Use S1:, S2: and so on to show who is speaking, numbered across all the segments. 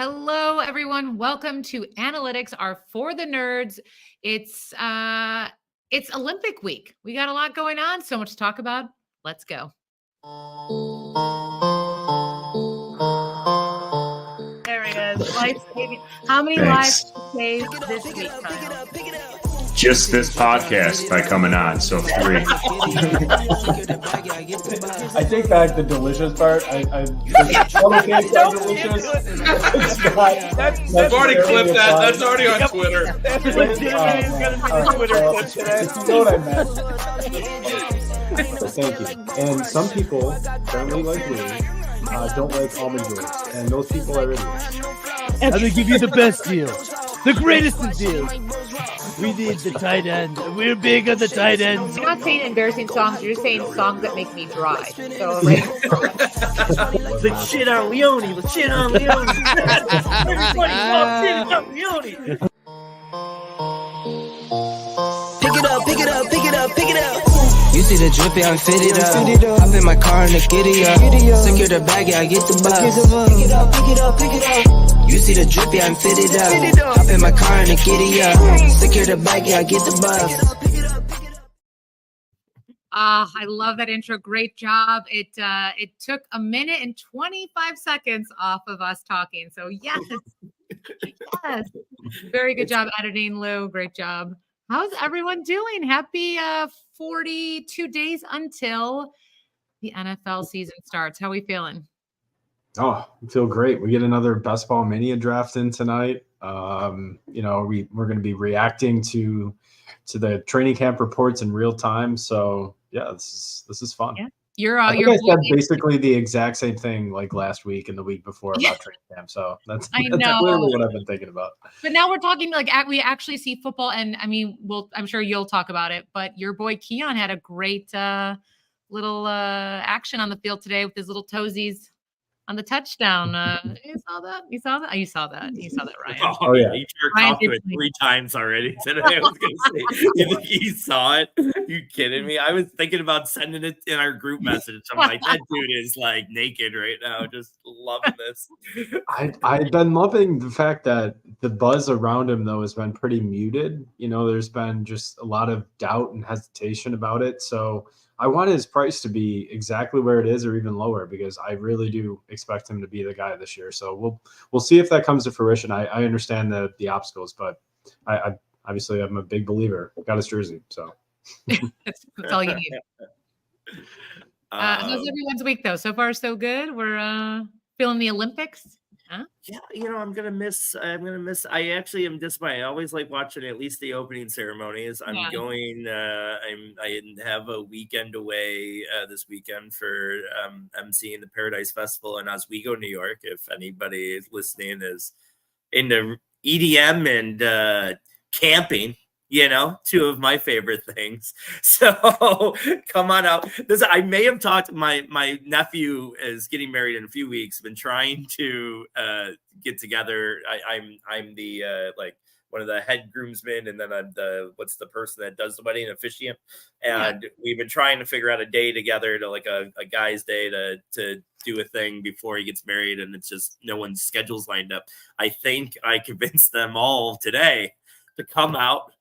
S1: Hello, everyone. Welcome to Analytics are for the nerds. It's Olympic week. We got a lot going on, so much to talk about. Let's go. There he is. Life-saving. How many lives saved this week, Kyle?
S2: Just this podcast by coming on, so 3.
S3: I take back the delicious part. The cakes are delicious.
S4: I've already clipped that. That's already on Twitter.
S3: That's legitimately going to be a Twitter clip today. You know what I meant. Thank you. And some people, apparently like me, don't like almond joys, and those people are idiots.
S5: I'm going to give you the best deal. The greatest of deals. We need the tight end. We're big on the tight ends.
S1: You're not saying embarrassing songs. You're just saying songs that make me dry. So, like,
S5: Let's shit on Leone. Let's shit on Leone. Everybody love shit on Leone.
S6: Pick it up, pick it up, pick it up, pick it up. You see the drippy, I'm fitted up. Hop in my car and the giddy up. Secure the bag, yeah, I get the bus. Pick it up, pick it up, pick it up. You see the drippy, I'm fitted up. Hop in my car and the giddy up. Secure the bag, yeah, I get the bus.
S1: I love that intro. Great job. It took a minute and 25 seconds off of us talking. So yes, yes, very good job editing, Lou. Great job. How's everyone doing? Happy 42 days until the NFL season starts. How are we feeling?
S3: Oh, I feel great. We get another Best Ball Mania draft in tonight. We're going to be reacting to the training camp reports in real time. So yeah, this is fun. Yeah. I said basically the exact same thing like last week and the week before about training camp. So that's clearly what I've been thinking about.
S1: But now we're talking like we actually see football, and I mean, I'm sure you'll talk about it. But your boy Keon had a great little action on the field today with his little toesies on the touchdown. You saw that? You saw that? You saw that, Ryan.
S4: Oh yeah. He jerked off to it 3 times already today. I was going to say, you think he saw it? You kidding me? I was thinking about sending it in our group message. I'm like, that dude is like naked right now. Just loving this.
S3: I've been loving the fact that the buzz around him, though, has been pretty muted. There's been just a lot of doubt and hesitation about it. So I want his price to be exactly where it is or even lower, because I really do expect him to be the guy this year. So we'll see if that comes to fruition. I understand the obstacles, but I obviously I'm a big believer. Got his jersey, so
S1: that's all you need. How's everyone's week though? So far, so good. We're feeling the Olympics. Huh?
S4: Yeah, I'm gonna miss. I actually am disappointed. I always like watching at least the opening ceremonies. I have a weekend away this weekend for emceeing the Paradise Festival in Oswego, New York. If anybody listening is into EDM and camping, 2 of my favorite things. So come on out. I may have talked. My nephew is getting married in a few weeks. Been trying to get together. I'm the one of the head groomsmen, and then I'm the person that does the wedding officiant. And we've been trying to figure out a day together to like a guy's day to do a thing before he gets married, and it's just no one's schedules lined up. I think I convinced them all today to come out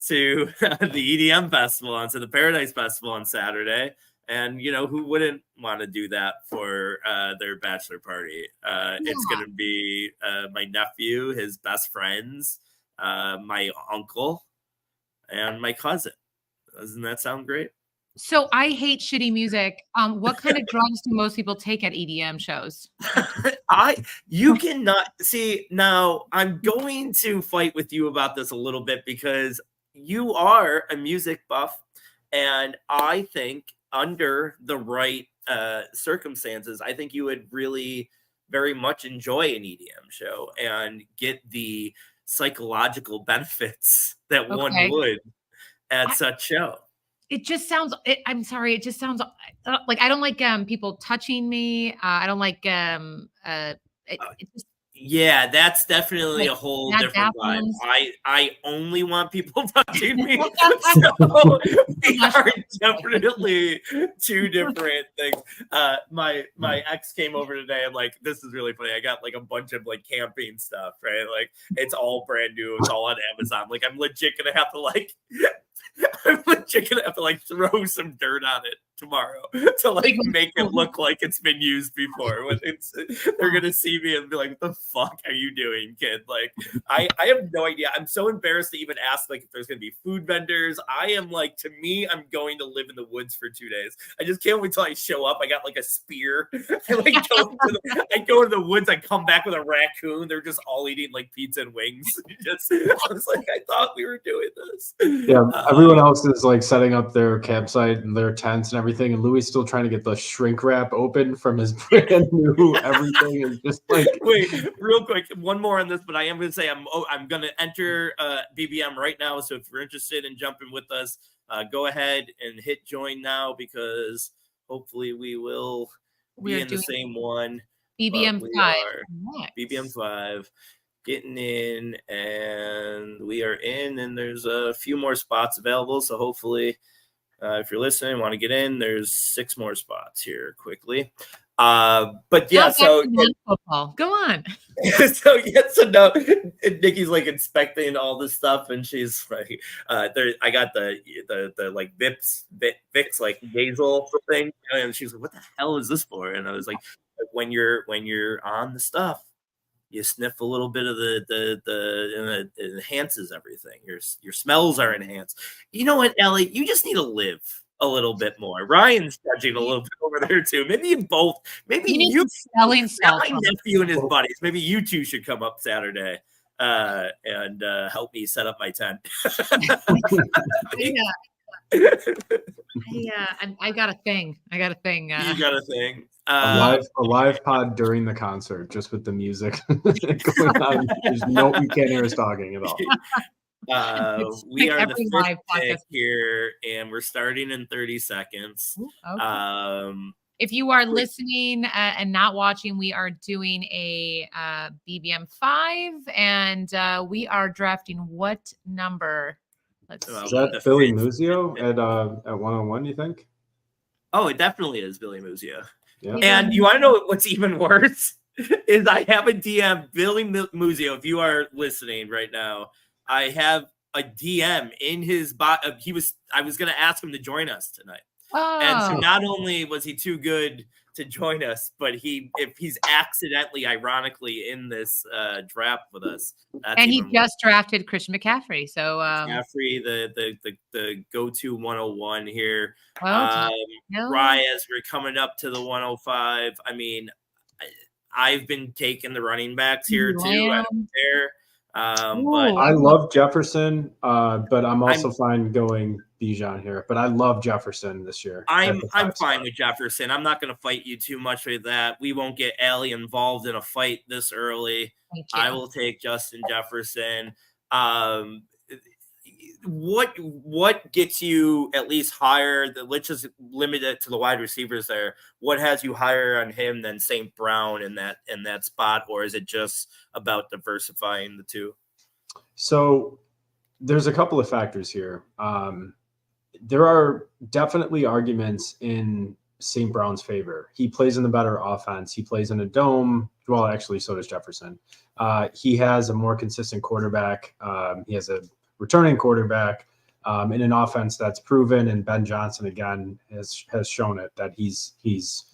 S4: to the EDM festival, to the Paradise Festival on Saturday. And, who wouldn't want to do that for their bachelor party? It's going to be my nephew, his best friends, my uncle, and my cousin. Doesn't that sound great?
S1: So I hate shitty music. What kind of drugs do most people take at EDM shows?
S4: You cannot see. Now I'm going to fight with you about this a little bit, because you are a music buff, and I think under the right circumstances, I think you would really very much enjoy an EDM show and get the psychological benefits that one would at such show.
S1: It just sounds, I'm sorry, it just sounds like I don't like people touching me. I don't like
S4: Yeah, that's definitely a whole
S1: That
S4: different vibe.
S1: happens.
S4: I only want people touching me. So we are definitely two different things. My ex came over today. I'm like, this is really funny. I got like a bunch of like camping stuff, right? Like it's all brand new. It's all on Amazon. Like I'm legit gonna have to like I'm legit gonna have to like throw some dirt on it tomorrow to like make it look like it's been used before. When they're gonna see me and be like, "What the fuck are you doing, kid?" Like, I have no idea. I'm so embarrassed to even ask like if there's gonna be food vendors. I am like, to me, I'm going to live in the woods for 2 days. I just can't wait till I show up. I got like a spear. I go to the woods. I come back with a raccoon. They're just all eating like pizza and wings. I was like, I thought we were doing this.
S3: Yeah, everyone else is like setting up their campsite and their tents and everything, and Louis is still trying to get the shrink wrap open from his brand new everything. And just like,
S4: wait, real quick, one more on this, but I am going to say I'm going to enter BBM right now. So if you're interested in jumping with us, go ahead and hit join now, because hopefully we will be in the same one.
S1: BBM 5.
S4: BBM 5. Getting in, and we are in, and there's a few more spots available. So hopefully, if you're listening, want to get in, there's 6 more spots here quickly. But yeah, so
S1: football. Go on.
S4: So no, Nikki's like inspecting all this stuff, and she's like, I got the like Vicks like nasal thing, and she's like, "What the hell is this for?" And I was like, when you're on the stuff, you sniff a little bit of it enhances everything. Your smells are enhanced. You know what, Ellie? You just need to live a little bit more. Ryan's judging a little bit over there too. Maybe you both. Maybe you
S1: smelling salt.
S4: My nephew and his buddies. Maybe you two should come up Saturday and help me set up my tent.
S1: I got a thing. You got
S4: a thing.
S3: A live pod during the concert, just with the music going on. You can't hear us talking at all.
S4: We are the 5th pick here, and we're starting in 30 seconds.
S1: Okay. If you are listening and not watching, we are doing a BBM 5, and we are drafting what number? Let's see.
S3: Is that Billy Muzio at 101, you think?
S4: Oh, it definitely is Billy Muzio.
S3: Yeah.
S4: And you want to know what's even worse? Is I have a DM, Billy Muzio. If you are listening right now, I have a DM in his bot. I was going to ask him to join us tonight.
S1: Oh.
S4: And so not only was he too good to join us, but if he's accidentally, ironically, in this draft with us.
S1: And he just drafted Christian McCaffrey. So
S4: McCaffrey, the go-to 101 here.
S1: Well,
S4: Reyes, we're coming up to the 105. I mean, I've been taking the running backs here too. I don't care. But
S3: I love Jefferson, but I'm also fine going Bijan here. But I love Jefferson this year.
S4: I'm fine with Jefferson. I'm not going to fight you too much with that. We won't get Allie involved in a fight this early. I will take Justin Jefferson. What gets you at least higher? Let's just limit it to the wide receivers there. What has you higher on him than St. Brown in that spot, or is it just about diversifying the two?
S3: So there's a couple of factors here. There are definitely arguments in St. Brown's favor. He plays in the better offense. He plays in a dome. Well, actually, so does Jefferson. He has a more consistent quarterback. He has a returning quarterback in an offense that's proven, and Ben Johnson again has shown it that he's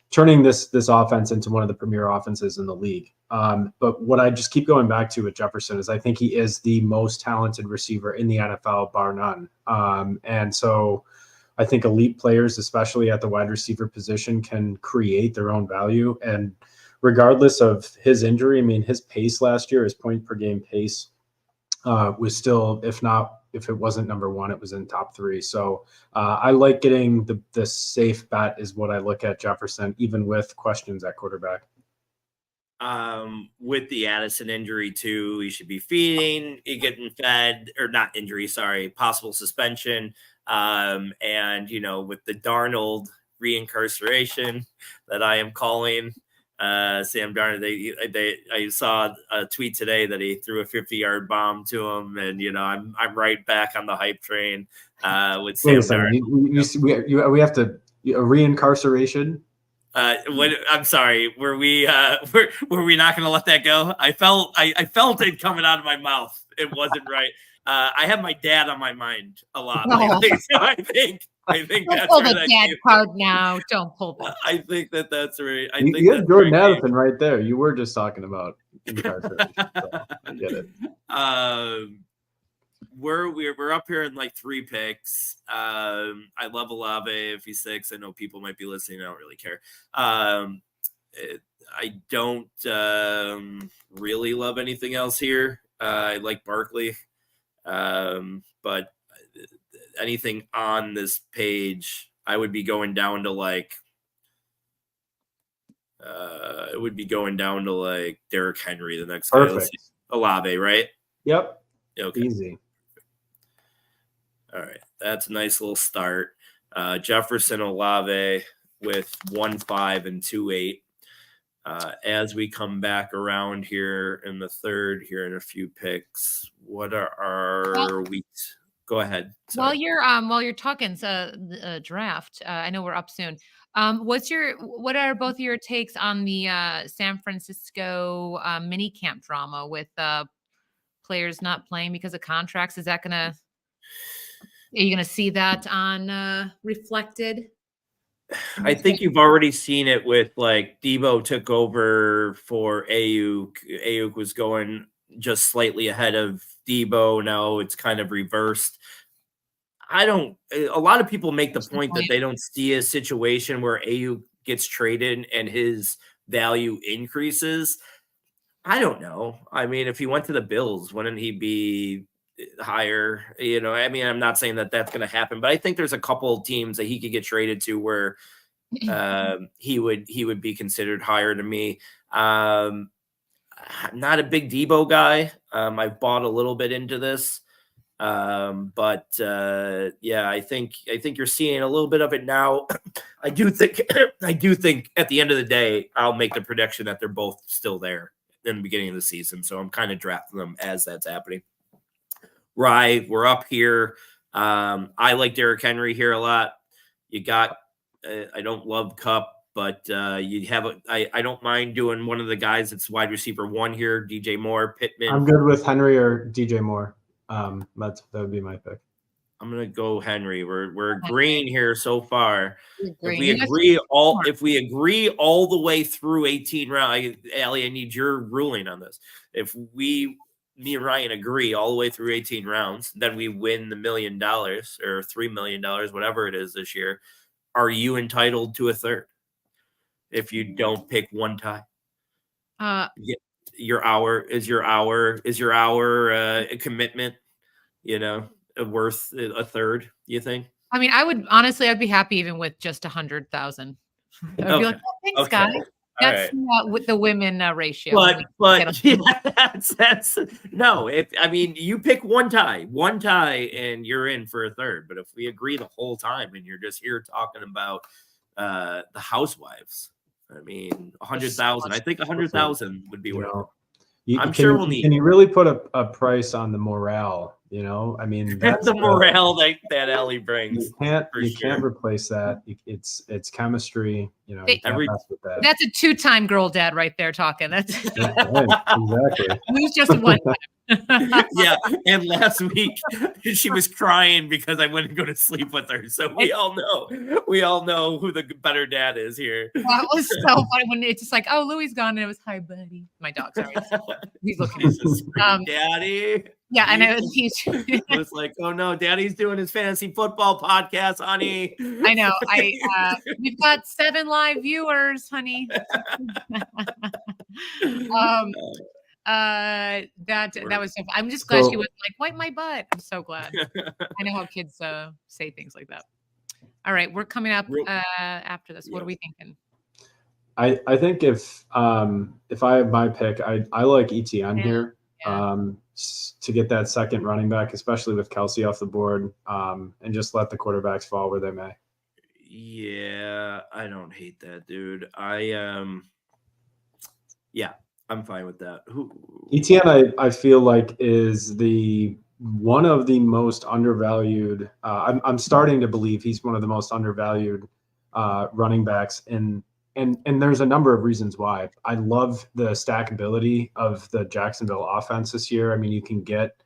S3: turning this offense into one of the premier offenses in the league. But what I just keep going back to with Jefferson is I think he is the most talented receiver in the NFL, bar none. And so I think elite players, especially at the wide receiver position, can create their own value. And regardless of his injury, I mean, his pace last year, his point per game pace, was still, if it wasn't number one, it was in top 3. So I like getting the safe bet is what I look at Jefferson, even with questions at quarterback.
S4: With the Addison injury too, he should be feeding, getting fed, or not injury, sorry, possible suspension. And with the Darnold reincarceration that I am calling, Sam Darnold. I saw a tweet today that he threw a 50-yard bomb to him, and I'm right back on the hype train with Sam
S3: Wait a second.
S4: Darnold.
S3: We have to a reincarceration.
S4: I'm sorry. Were we not going to let that go? I felt it coming out of my mouth. It wasn't right. I have my dad on my mind a lot lately, so I think
S1: Don't
S4: that's
S1: pull
S4: where
S1: the
S4: that
S1: dad
S4: came
S1: card now. Don't pull that.
S4: I think that's right.
S3: You had Jordan Addison right there. You were just talking about incarceration. So I get it.
S4: We're up here in like 3 picks. I love Olave if he's 6. I know people might be listening. I don't really care. I don't really love anything else here. I like Barkley, but anything on this page, I would be going down to like. It would be going down to like Derrick Henry, the next guy. Olave, right?
S3: Yep.
S4: Okay.
S3: Easy.
S4: All right. That's a nice little start. Jefferson, Olave with 1.5 and 2.8. As we come back around here in the third, here in a few picks, what are our weeks? Go ahead.
S1: Sorry. While you're talking the draft, I know we're up soon. What are both of your takes on the San Francisco mini camp drama with players not playing because of contracts? Are you gonna see that on reflected?
S4: I think you've already seen it with like Debo took over for Ayuk. Ayuk was going just slightly ahead of Debo. Now it's kind of reversed. A lot of people make the point that they don't see a situation where Ayuk gets traded and his value increases. I don't know. I mean, if he went to the Bills, wouldn't he be higher? I mean, I'm not saying that that's going to happen, but I think there's a couple of teams that he could get traded to where he would be considered higher to me. I'm not a big Debo guy. I've bought a little bit into this. But yeah, I think you're seeing a little bit of it now. I do think at the end of the day, I'll make the prediction that they're both still there in the beginning of the season. So I'm kind of drafting them as that's happening. Right. We're up here. I like Derrick Henry here a lot. You got, I don't love Kupp, but you have I don't mind doing one of the guys that's wide receiver 1 here, DJ Moore, Pittman.
S3: I'm good with Henry or DJ Moore. That would be my pick.
S4: I'm gonna go Henry. We're agreeing here so far. If we agree all the way through 18 rounds, Allie, I need your ruling on this. If me and Ryan agree all the way through 18 rounds, then we win the $1 million or $3 million, whatever it is this year. Are you entitled to a third if you don't pick one tie? Your hour a commitment, worth a third, you think?
S1: I mean, I'd be happy even with just 100,000. I'd be like, oh, thanks, guys. That's with the women ratio.
S4: But yeah, that's no. You pick one tie, and you're in for a third. But if we agree the whole time, and you're just here talking about the housewives, 100,000. I think 100,000 would be worth it. I'm sure we'll need.
S3: Can you really put a price on the morale? That's
S4: the morale that Ellie brings.
S3: You can't replace that. It's chemistry. You can't mess with that.
S1: That's a 2-time girl dad right there talking. That's
S3: exactly.
S1: Who's just one time.
S4: Yeah, and last week she was crying because I wouldn't go to sleep with her. So we all know who the better dad is here.
S1: That was so funny when it's just like, oh, Louis gone, and it was hi, buddy. My dog, sorry, he's looking at
S4: Daddy.
S1: Yeah, I know.
S4: It was like, oh no, Daddy's doing his fantasy football podcast, honey.
S1: I know. We've got 7 live viewers, honey. That was so fun. I'm just glad she was like, wipe my butt. I'm so glad. I know how kids say things like that. All right, we're coming up after this. What are we thinking?
S3: I think if I have my pick, I like ETN here to get that second running back, especially with Kelsey off the board, and just let the quarterbacks fall where they may.
S4: Yeah, I don't hate that, dude. Yeah, I'm fine with that.
S3: ETN, I feel like is one of the most undervalued. I'm starting to believe he's one of the most undervalued running backs, and there's a number of reasons why. I love the stackability of the Jacksonville offense this year. I mean, you can get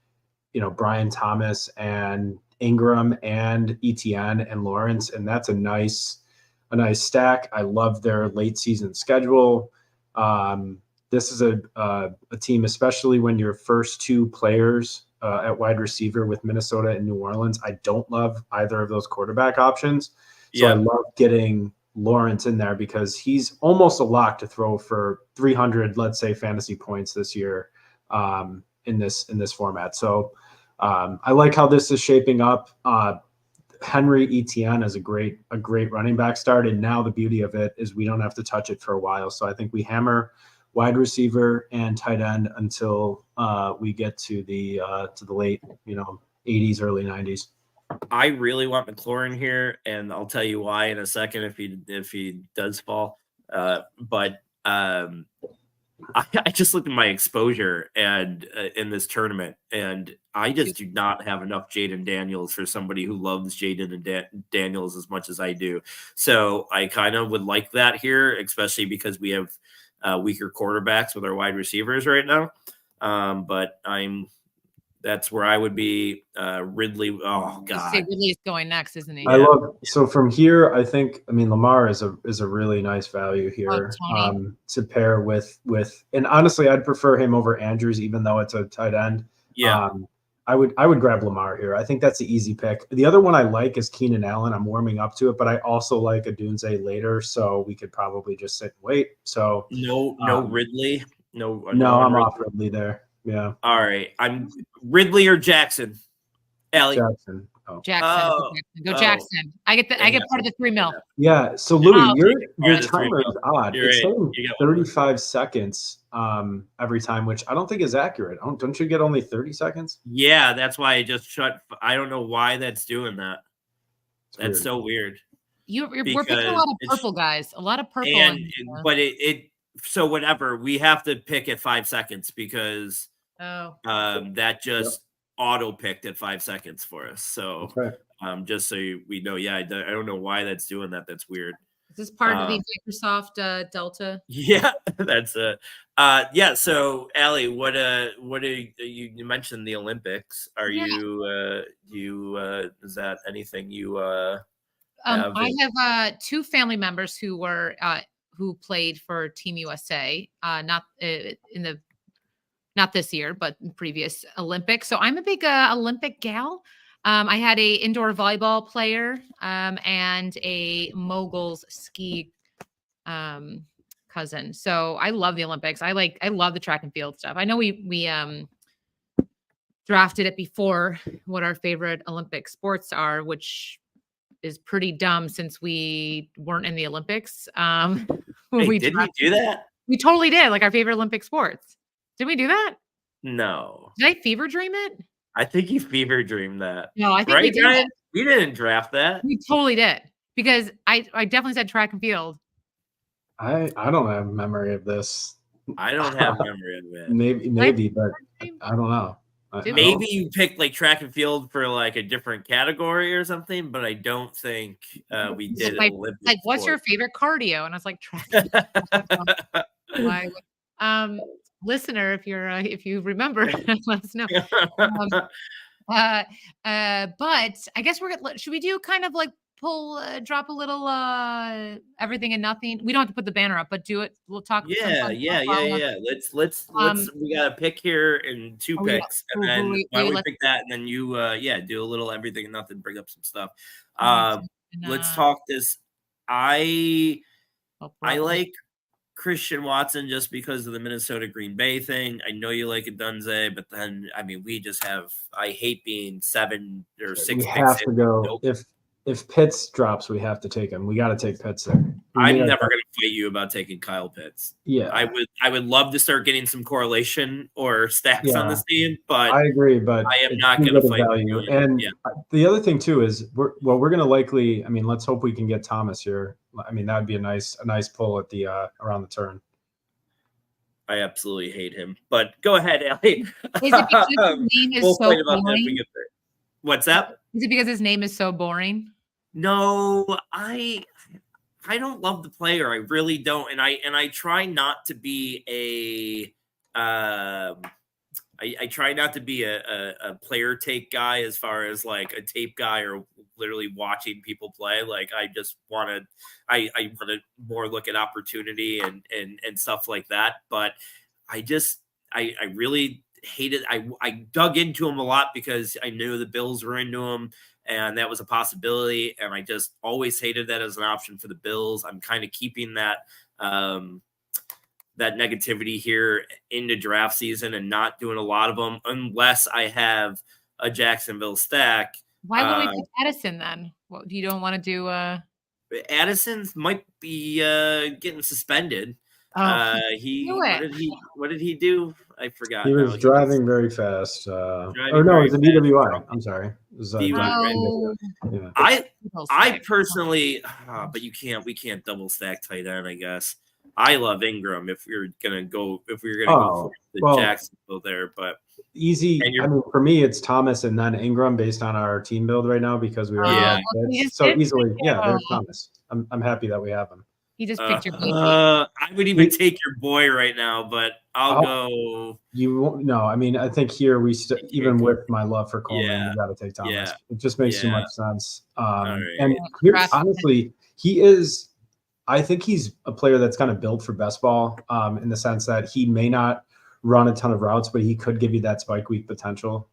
S3: Brian Thomas and Ingram and ETN and Lawrence, and that's a nice stack. I love their late season schedule. This is a team, especially when your first two players at wide receiver with Minnesota and New Orleans. I don't love either of those quarterback options. So I love getting Lawrence in there because he's almost a lock to throw for 300, let's say, fantasy points this year in this format. So I like how this is shaping up. Henry ETN is a great running back start. And now the beauty of it is we don't have to touch it for a while. So I think we hammer wide receiver and tight end until we get to the late 80s, early 90s.
S4: I really want McLaurin here, and I'll tell you why in a second if he does fall. But I just looked at my exposure and in this tournament, and I just do not have enough Jaden Daniels for somebody who loves Jaden and Daniels as much as I do. So I kind of would like that here, especially because we have weaker quarterbacks with our wide receivers right now. But that's where I would be. Ridley. Oh God,
S1: Ridley's going next, isn't he?
S3: I love. So from here, Lamar is a really nice value here to pair with. And honestly, I'd prefer him over Andrews, even though it's a tight end.
S4: Yeah.
S3: I would grab Lamar here. I think that's the easy pick. The other one I like is Keenan Allen. I'm warming up to it, but I also like Odunze later, so we could probably just sit and wait. So
S4: no Ridley. No,
S3: I'm off Ridley there. Yeah.
S4: All right. I'm Ridley or Jackson. Allie.
S3: Jackson.
S1: Oh. Jackson. Go Jackson. I get part of the $3 million.
S3: Yeah. So Louis, your timer is odd. It's saying 35 seconds every time, which I don't think is accurate. Don't you get only 30 seconds?
S4: Yeah, that's why I just shut. I don't know why that's doing that. That's so weird.
S1: We're picking a lot of purple guys. A lot of purple.
S4: But so whatever, we have to pick at 5 seconds because that just auto picked at 5 seconds for us. So just so we know, I don't know why that's doing that. That's weird.
S1: Is this part of the Microsoft Delta?
S4: Yeah, that's it. So Allie, what you mentioned the Olympics. Are you is that anything you have?
S1: I have two family members who played for Team USA, not this year, but in previous Olympics. So I'm a big Olympic gal. I had a indoor volleyball player and a moguls ski cousin. So I love the Olympics. I love the track and field stuff. I know we drafted it before what our favorite Olympic sports are, which is pretty dumb since we weren't in the Olympics.
S4: Did we do that?
S1: We totally did. Like our favorite Olympic sports. Did we do that?
S4: No.
S1: Did I fever dream it?
S4: I think you fever dreamed that.
S1: No, I think we did.
S4: We didn't draft that.
S1: We totally did because I definitely said track and field.
S3: I don't have memory of this.
S4: I don't have memory of it.
S3: Maybe, but I don't know.
S4: Maybe you picked like track and field for like a different category or something, but I don't think we did it.
S1: Like, what's your favorite cardio? And I was like, track. Listener, if you remember, let us know. But I guess should we do kind of like drop a little everything and nothing? We don't have to put the banner up, but do it. We'll talk.
S4: Yeah. Let's we got a pick here and two picks, and then why don't we pick that, and then you do a little everything and nothing, bring up some stuff. Let's talk this. I like Christian Watson just because of the Minnesota Green Bay thing. I know you like Odunze, but then we just have. I hate being 7 or 6.
S3: We have to go if Pitts drops, we have to take him. We got to take Pitts there.
S4: I'm never going to fight you about taking Kyle Pitts.
S3: Yeah,
S4: I would love to start getting some correlation or stacks on this team, but
S3: I agree. But
S4: I am not going to fight
S3: you. And the other thing too is we're going to likely. Let's hope we can get Thomas here. That would be a nice pull at the around the turn.
S4: I absolutely hate him. But go ahead, Ellie.
S1: Is it because his name is
S4: We'll
S1: so
S4: fight about that if we
S1: boring?
S4: get there. What's that?
S1: Is it because his name is so boring?
S4: No, I don't love the player. I really don't, and I try not to be I try not to be a player take guy as far as like a tape guy or literally watching people play. Like I just want to, I want to more look at opportunity and stuff like that. But I really hated. I dug into him a lot because I knew the Bills were into him. And that was a possibility. And I just always hated that as an option for the Bills. I'm kind of keeping that that negativity here into draft season and not doing a lot of them unless I have a Jacksonville stack.
S1: Why would we pick Addison then? What, you don't want to do
S4: Addison might be getting suspended.
S1: Oh,
S4: What did he do? I forgot.
S3: He was driving very fast. It was a DWI. I'm sorry. It was,
S4: yeah. I personally, but we can't double stack tight end, I guess. I love Ingram if we're gonna go for the Jacksonville there, but
S3: easy. I mean, for me, it's Thomas and then Ingram based on our team build right now because we are so easily. Yeah, there's Thomas. I'm happy that we have him.
S1: You just picked your baby.
S4: I would even take your boy right now, but I'll go.
S3: You won't. No, I mean, I think here even with my love for Coleman, you got to take Thomas.
S4: Yeah.
S3: It just makes too much sense.
S4: Right.
S3: And here, honestly, he is. I think he's a player that's kind of built for best ball in the sense that he may not run a ton of routes, but he could give you that spike week potential.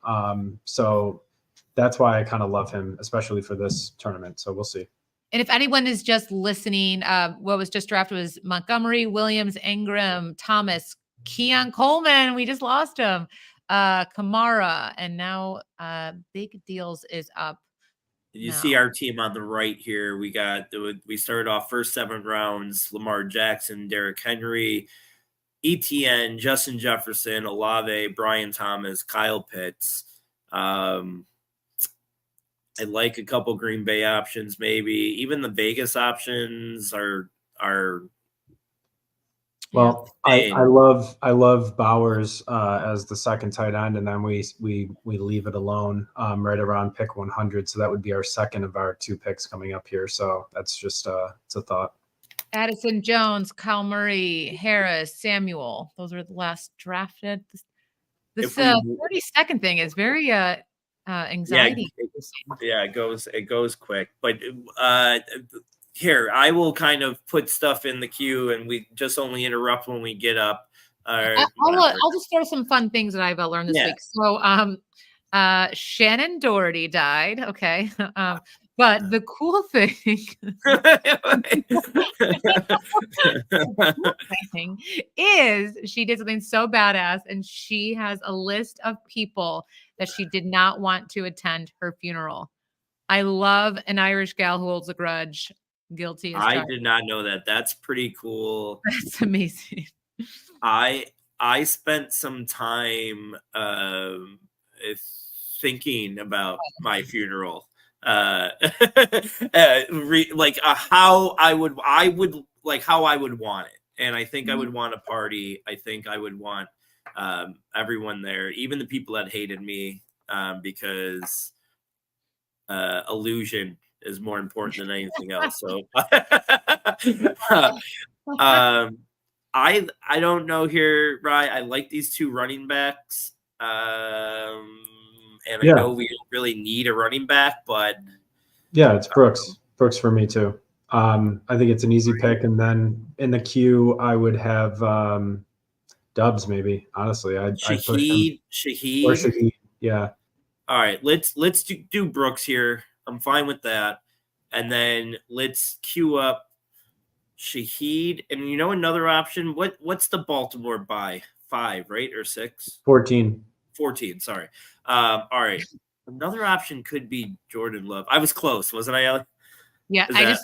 S3: So that's why I kind of love him, especially for this tournament. So we'll see.
S1: And if anyone is just listening, what was just drafted was Montgomery, Williams, Ingram, Thomas, Keon Coleman. We just lost him. Kamara, and now Big Deals is up.
S4: You see our team on the right here. We started off first 7 rounds: Lamar Jackson, Derrick Henry, ETN, Justin Jefferson, Olave, Brian Thomas, Kyle Pitts. I like a couple Green Bay options, maybe even the Vegas options are.
S3: Well, I love Bowers as the second tight end, and then we leave it alone right around pick 100. So that would be our second of our 2 picks coming up here. So that's just it's a thought.
S1: Addison Jones, Kyle Murray, Harris, Samuel. Those are the last drafted. This 30-second thing is very anxiety.
S4: Yeah, it goes quick, but here, I will kind of put stuff in the queue, and we just only interrupt when we get up.
S1: I'll just throw some fun things that I've learned this week. So, Shannon Doherty died. Okay, but the cool thing is she did something so badass, and she has a list of people that she did not want to attend her funeral. I love an Irish gal who holds a grudge. Guilty as charged.
S4: I did not know that. That's pretty cool.
S1: That's amazing.
S4: I spent some time thinking about my funeral. How I would want it. And I think I would want a party. I think I would want everyone there, even the people that hated me, because illusion is more important than anything else. So I don't know here, Rye. I like these 2 running backs. And I know we don't really need a running back, but
S3: it's Brooks. Brooks for me too. I think it's an easy pick. And then in the queue, I would have Dubs maybe. Honestly,
S4: Shaheed.
S3: Or Shaheed. Yeah.
S4: All right, let's do Brooks here. I'm fine with that. And then let's queue up Shaheed. And another option, what's the Baltimore buy? 5, right? Or 6?
S3: 14.
S4: 14, sorry. All right. Another option could be Jordan Love. I was close, wasn't I, Ellie?
S1: Yeah,
S4: I heard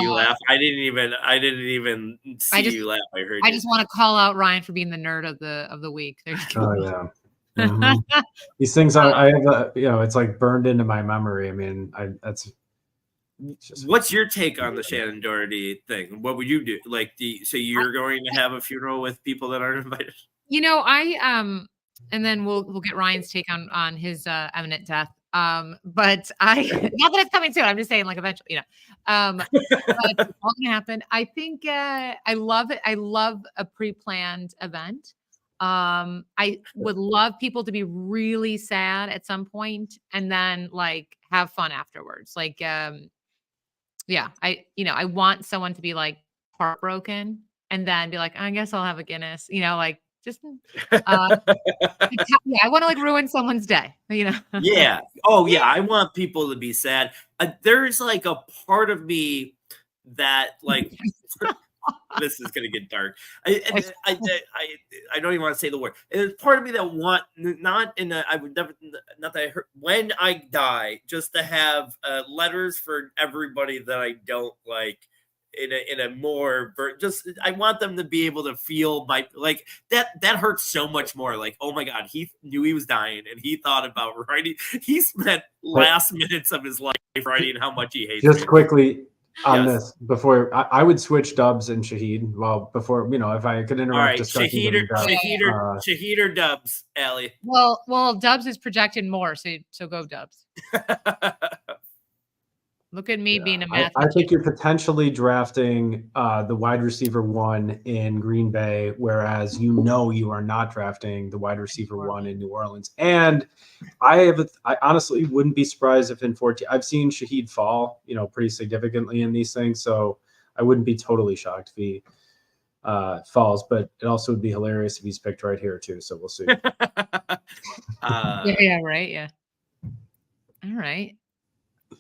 S4: you laugh. I didn't even see you laugh. I heard.
S1: I just want to call out Ryan for being the nerd of the week. There you go.
S3: Oh yeah. Mm-hmm. These things I have, it's like burned into my memory. I mean,
S4: What's your take on the Shannon Doherty thing? What would you do? Like, so you're going to have a funeral with people that aren't invited?
S1: And then we'll get Ryan's take on his imminent death. But I not that it's coming soon. I'm just saying, like, eventually, but it's all gonna happen. I think I love it. I love a pre-planned event. I would love people to be really sad at some point and then like have fun afterwards. Like, yeah, I want someone to be like heartbroken and then be like, I guess I'll have a Guinness, like just, yeah, I want to like ruin someone's day,
S4: Yeah. Oh, yeah. I want people to be sad. There's like a part of me that like, this is gonna get dark. I don't even want to say the word. There's part of me that want I would never not that I heard when I die just to have letters for everybody that I don't like in a more just I want them to be able to feel my like that hurts so much more. Like, oh my God, he knew he was dying and he thought about writing. He spent last minutes of his life writing how much he hates
S3: just
S4: me.
S3: Quickly on this before I would switch Dubs and Shahid. Well, before if I could interrupt.
S4: All right,
S3: discussion.
S4: Shahid or Dubs, Allie.
S1: Well, Dubs is projected more, so go Dubs. Look at me being a math.
S3: I think you're potentially drafting the wide receiver 1 in Green Bay, whereas you are not drafting the wide receiver 1 in New Orleans. And I honestly wouldn't be surprised if in 14 I've seen Shahid fall, pretty significantly in these things. So I wouldn't be totally shocked if he falls, but it also would be hilarious if he's picked right here too. So we'll see.
S1: Yeah, right. Yeah. All right.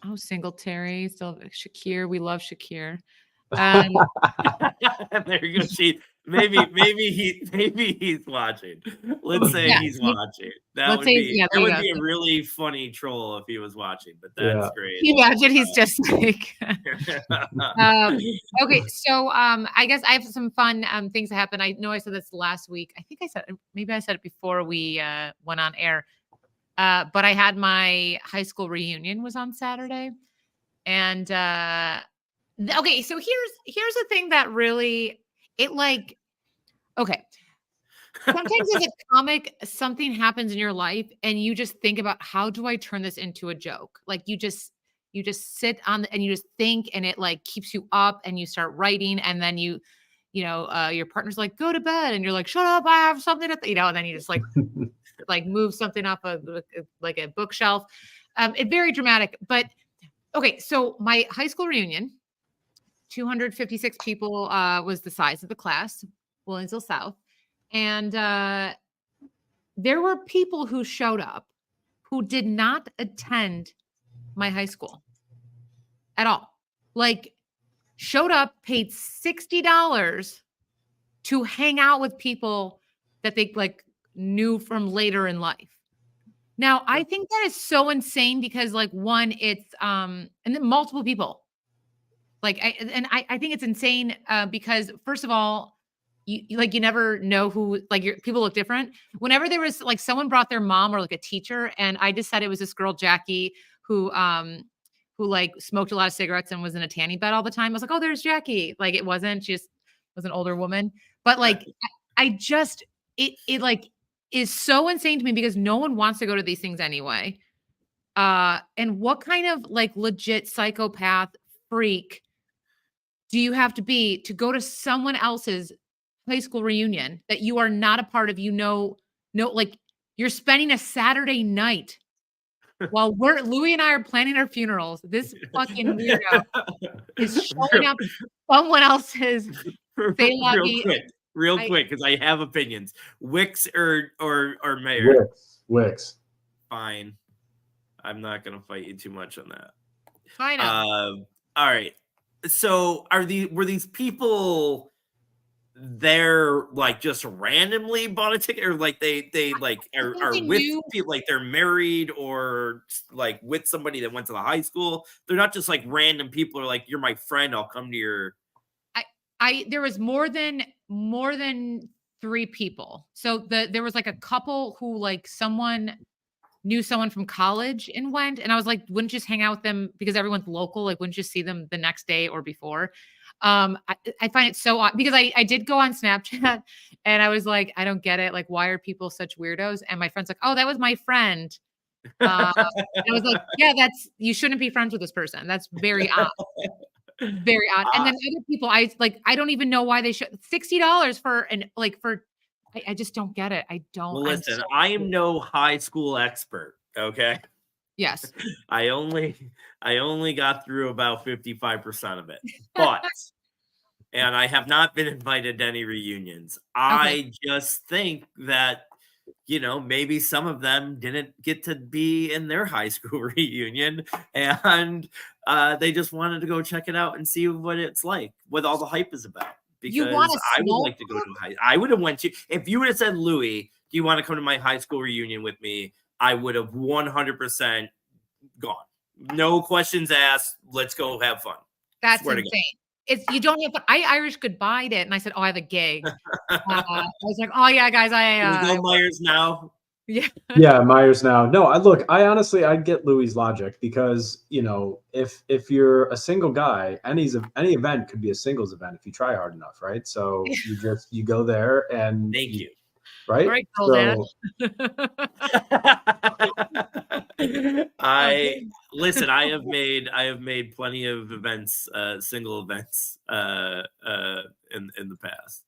S1: Oh, Singletary, still Shakir. We love Shakir.
S4: There you go. Maybe he's watching. Let's say he's watching. That would be a really funny troll if he was watching. But that's great.
S1: Can you imagine? He's just like. Okay, so I guess I have some fun things that happened. I know I said this last week. I think I said it before we went on air. But I had my high school reunion was on Saturday. And okay, so here's the thing that really sometimes as a comic, something happens in your life and you just think about how do I turn this into a joke? Like you just sit on and you just think and it like keeps you up and you start writing and then your partner's like, go to bed. And you're like, shut up. I have something and then you just like move something off a bookshelf. It's very dramatic, but okay. So my high school reunion, 256 people was the size of the class, Williamsville South. And there were people who showed up who did not attend my high school at all. Like showed up, paid $60 to hang out with people that they like knew from later in life. Now, I think that is so insane because like one, it's and then multiple people. Like I think it's insane because first of all, you never know who people look different. Whenever there was like someone brought their mom or like a teacher, and I just said it was this girl Jackie who like smoked a lot of cigarettes and was in a tanning bed all the time. I was like, oh, there's Jackie. Like it wasn't, she just was an older woman. But like I just it like is so insane to me because no one wants to go to these things anyway. And what kind of like legit psychopath freak do you have to be to go to someone else's high school reunion that you are not a part of? Like you're spending a Saturday night while Louis and I are planning our funerals. This fucking weirdo is showing up someone else's.
S4: Real quick, because I have opinions. Wicks or Mayor?
S3: Wicks.
S4: Fine. I'm not gonna fight you too much on that.
S1: Fine.
S4: All right. So were these people there like just randomly bought a ticket, or like they like are with people, like they're married or like with somebody that went to the high school? They're not just like random people are like, you're my friend, I'll come to your.
S1: There was more than 3 people. So there was like a couple who like someone knew someone from college and went, and I was like, wouldn't you just hang out with them because everyone's local? Like, wouldn't you see them the next day or before? I find it so odd because I did go on Snapchat and I was like, I don't get it. Like, why are people such weirdos? And my friend's like, oh, that was my friend. And I was like, yeah, you shouldn't be friends with this person. That's very odd. Very odd. And then other people, I don't even know why they should $60 I just don't get it. I don't.
S4: Well, listen, I am no high school expert. Okay.
S1: Yes.
S4: I only got through about 55% of it, but and I have not been invited to any reunions. I just think that, maybe some of them didn't get to be in their high school reunion and they just wanted to go check it out and see what it's like, what all the hype is about. Because I would like to go to I would have went to, if you would have said, Louis, do you want to come to my high school reunion with me? I would have 100% gone. No questions asked. Let's go have fun.
S1: That's insane. You don't have, I Irish goodbye'd it and I said, oh, I have a gig. I was like, oh yeah, guys,
S4: Can we go Myers now?
S1: Yeah.
S3: Yeah, Myers now. No, I honestly get Louis' logic because, if you're a single guy, any event could be a singles event if you try hard enough, right? So you go there and
S4: thank you.
S3: Right?
S1: All right, girl,
S4: Listen, I have made plenty of events, single events, in the past.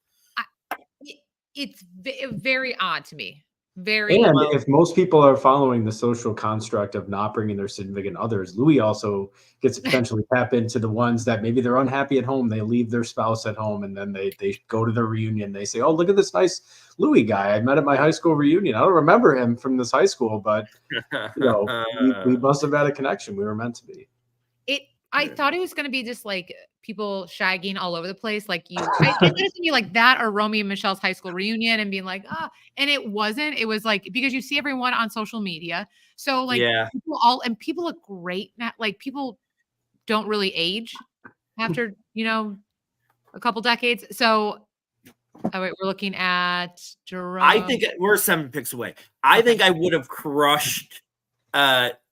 S1: It's very odd to me.
S3: If most people are following the social construct of not bringing their significant others, Louis also gets to potentially tap into the ones that maybe they're unhappy at home. They leave their spouse at home and then they go to their reunion. They say, oh, look at this nice Louis guy I met at my high school reunion. I don't remember him from this high school, but we must have had a connection. We were meant to be.
S1: I thought it was going to be just like people shagging all over the place. Like I thought it was going to be like that or Romy and Michelle's high school reunion and being like, and it wasn't. It was like, because you see everyone on social media. So like people look great. Like people don't really age after, a couple decades. So we're looking at Jerome.
S4: I think we're 7 picks away. I think I would have crushed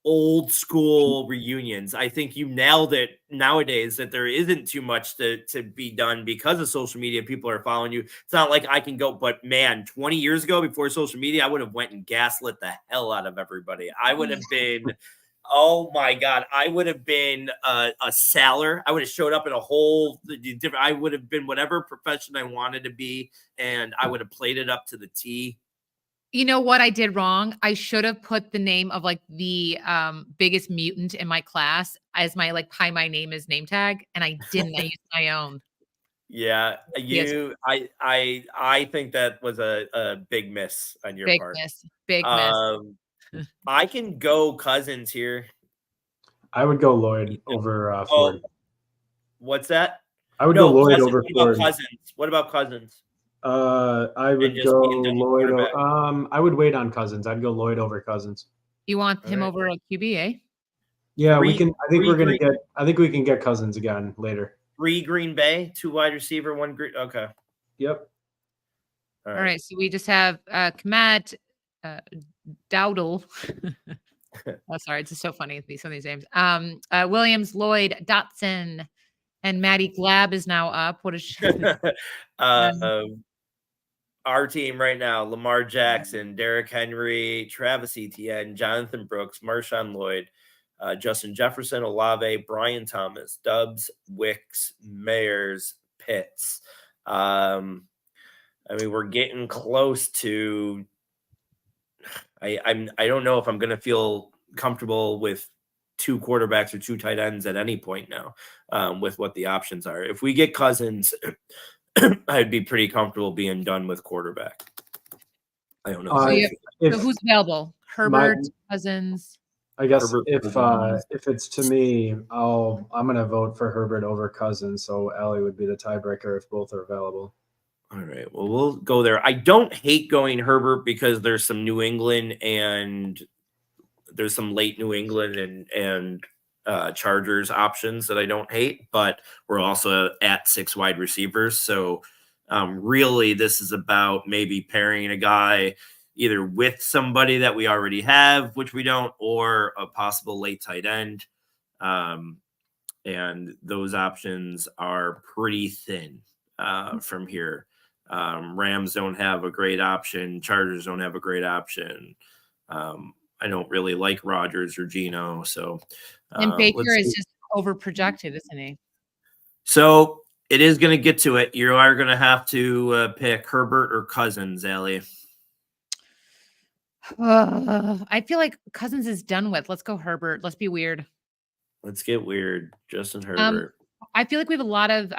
S4: old school reunions. I think you nailed it nowadays that there isn't too much to be done because of social media. People are following you. It's not like I can go, but man, 20 years ago before social media, I would have went and gaslit the hell out of everybody. I would have been, oh my God, I would have been a sailor. I would have showed up in a whole different, I would have been whatever profession I wanted to be. And I would have played it up to the T.
S1: You know what I did wrong? I should have put the name of like the biggest mutant in my class as my like Pi My Name Is name tag, and I didn't. I used my own.
S4: Yeah, I think that was a big miss on your part.
S1: Big miss.
S4: I can go Cousins here.
S3: I would go Lloyd over Ford.
S4: What's that?
S3: I would go Lloyd over Ford.
S4: What about Cousins?
S3: I would go Lloyd. I would wait on Cousins. I'd go Lloyd over Cousins.
S1: You want him over a QB, eh?
S3: Yeah, we can. I think we can get Cousins again later.
S4: 3 Green Bay, 2 wide receiver, 1 Green. Okay.
S3: Yep.
S1: All right. So we just have Kmet, Dowdle. Oh, sorry, it's just so funny with some of these names. Williams, Lloyd, Dotson, and Maddie Glab is now up. What is she?
S4: Our team right now: Lamar Jackson, Derrick Henry, Travis Etienne, Jonathan Brooks, Marshawn Lloyd, Justin Jefferson, Olave, Brian Thomas, Dubs, Wicks, Mayers, Pitts. I mean, we're getting close to. I don't know if I'm going to feel comfortable with 2 quarterbacks or 2 tight ends at any point now, with what the options are. If we get Cousins, I'd be pretty comfortable being done with quarterback. I don't know.
S1: So who's available? Herbert, Cousins.
S3: I guess if it's to me, I'm going to vote for Herbert over Cousins. So Allie would be the tiebreaker if both are available.
S4: All right. Well, we'll go there. I don't hate going Herbert because there's some New England and there's some late New England and Chargers options that I don't hate, but we're also at 6 wide receivers. So really this is about maybe pairing a guy, either with somebody that we already have, which we don't, or a possible late tight end. And those options are pretty thin from here. Rams don't have a great option. Chargers don't have a great option. I don't really like Rodgers or Geno. So,
S1: and Baker is just overprojected, isn't he?
S4: So it is going to get to it. You are going to have to pick Herbert or Cousins, Allie.
S1: I feel like Cousins is done with. Let's go Herbert. Let's be weird.
S4: Let's get weird. Justin Herbert.
S1: I feel like we have a lot of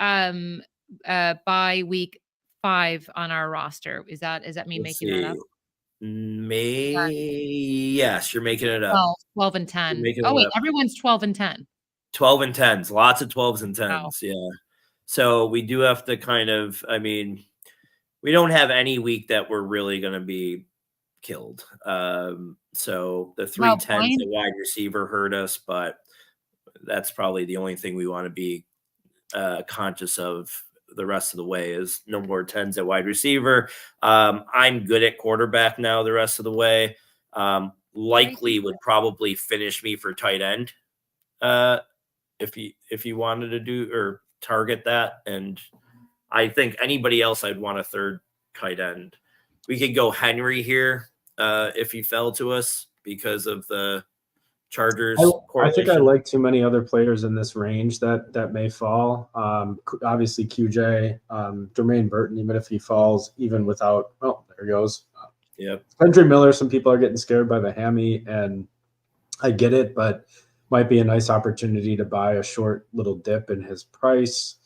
S1: by week 5 on our roster. Is that me making that up?
S4: Yes, you're making it up.
S1: 12 and 10. Oh wait, everyone's 12 and 10.
S4: 12 and 10s, lots of 12s and 10s.
S1: Wow.
S4: Yeah. So we do have to kind of, I mean, we don't have any week that we're really going to be killed. So the 3 10s at wide receiver hurt us, but that's probably the only thing we want to be conscious of the rest of the way is no more 10s at wide receiver. I'm good at quarterback now the rest of the way. Likely would probably finish me for tight end if you wanted to do or target that. And I think anybody else I'd want a third tight end. We could go Henry here if he fell to us because of the Chargers.
S3: I think I like too many other players in this range that may fall. Obviously QJ, Jermaine Burton, even if he falls, even without, oh, there he goes.
S4: Yep.
S3: Kendrick Miller, some people are getting scared by the hammy, and I get it, but might be a nice opportunity to buy a short little dip in his price.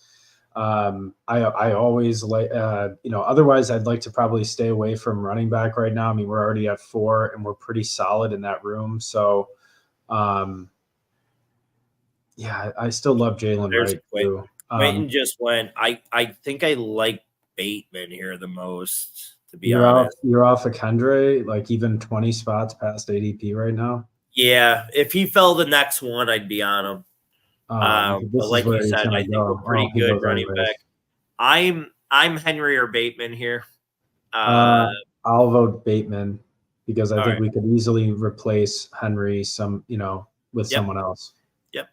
S3: I always like, otherwise I'd like to probably stay away from running back right now. I mean, we're already at 4 and we're pretty solid in that room. So, yeah, I still love Jalen Wright too.
S4: Quentin just went. I think I like Bateman here the most, to be honest.
S3: You're off of Kendre, like even 20 spots past ADP right now.
S4: Yeah, if he fell the next one, I'd be on him. But like you said, I think we're pretty good running back. I'm Henry or Bateman here.
S3: I'll vote Bateman because I think we could easily replace Henry with someone else.
S4: Yep.